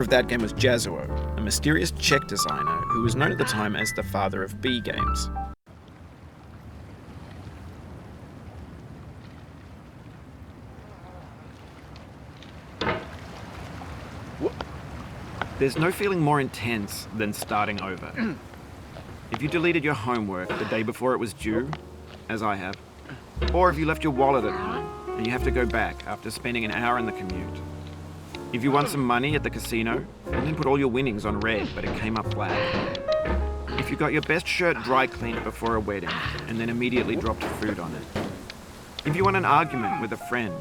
of that game was Jazuo, a mysterious Czech designer who was known at the time as the father of B games. There's no feeling more intense than starting over. If you deleted your homework the day before it was due, as I have, or if you left your wallet at home and you have to go back after spending an hour in the commute. If you won some money at the casino and then put all your winnings on red but it came up black. If you got your best shirt dry cleaned before a wedding and then immediately dropped food on it. If you won an argument with a friend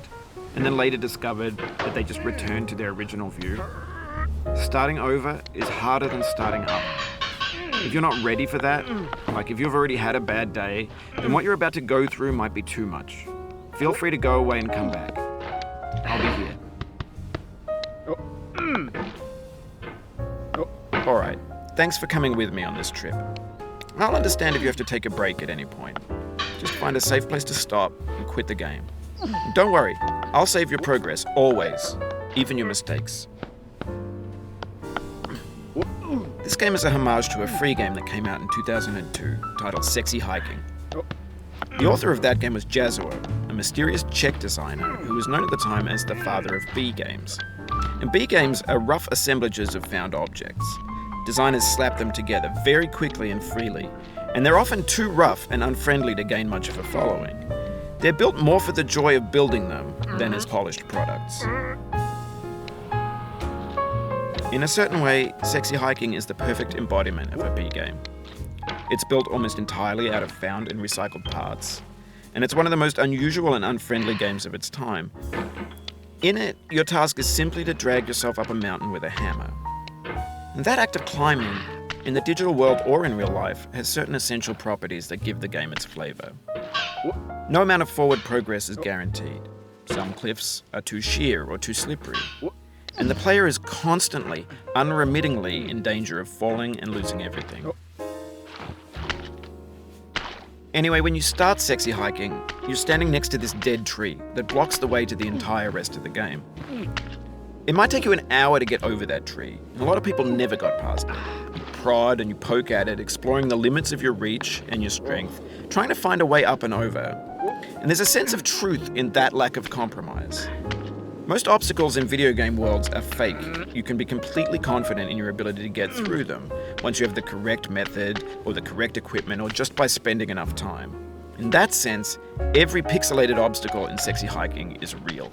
and then later discovered that they just returned to their original view. Starting over is harder than starting up. If you're not ready for that, like if you've already had a bad day, then what you're about to go through might be too much. Feel free to go away and come back. I'll be here. Alright, thanks for coming with me on this trip. I'll understand if you have to take a break at any point. Just find a safe place to stop and quit the game. Don't worry, I'll save your progress, always, even your mistakes. This game is a homage to a free game that came out in 2002, titled Sexy Hiking. The author of that game was Jazuo, a mysterious Czech designer who was known at the time as the father of B games. And B games are rough assemblages of found objects. Designers slap them together very quickly and freely, and they're often too rough and unfriendly to gain much of a following. They're built more for the joy of building them than as polished products. In a certain way, Sexy Hiking is the perfect embodiment of a B game. It's built almost entirely out of found and recycled parts, and it's one of the most unusual and unfriendly games of its time. In it, your task is simply to drag yourself up a mountain with a hammer. And that act of climbing, in the digital world or in real life, has certain essential properties that give the game its flavor. No amount of forward progress is guaranteed. Some cliffs are too sheer or too slippery. And the player is constantly, unremittingly in danger of falling and losing everything. Anyway, when you start Sexy Hiking, you're standing next to this dead tree that blocks the way to the entire rest of the game. It might take you an hour to get over that tree, and a lot of people never got past it. You prod and you poke at it, exploring the limits of your reach and your strength, trying to find a way up and over. And there's a sense of truth in that lack of compromise. Most obstacles in video game worlds are fake. You can be completely confident in your ability to get through them once you have the correct method or the correct equipment or just by spending enough time. In that sense, every pixelated obstacle in Sexy Hiking is real.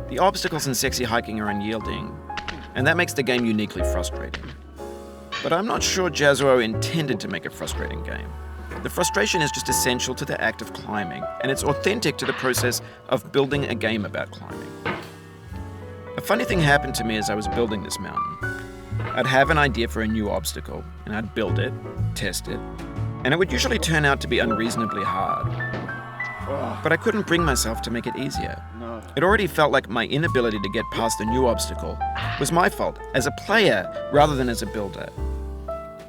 The obstacles in Sexy Hiking are unyielding, and that makes the game uniquely frustrating. But I'm not sure Jazuo intended to make a frustrating game. The frustration is just essential to the act of climbing, and it's authentic to the process of building a game about climbing. A funny thing happened to me as I was building this mountain. I'd have an idea for a new obstacle, and I'd build it, test it, and it would usually turn out to be unreasonably hard. But I couldn't bring myself to make it easier. It already felt like my inability to get past the new obstacle was my fault as a player rather than as a builder.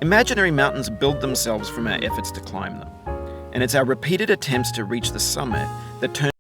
Imaginary mountains build themselves from our efforts to climb them, and it's our repeated attempts to reach the summit that turn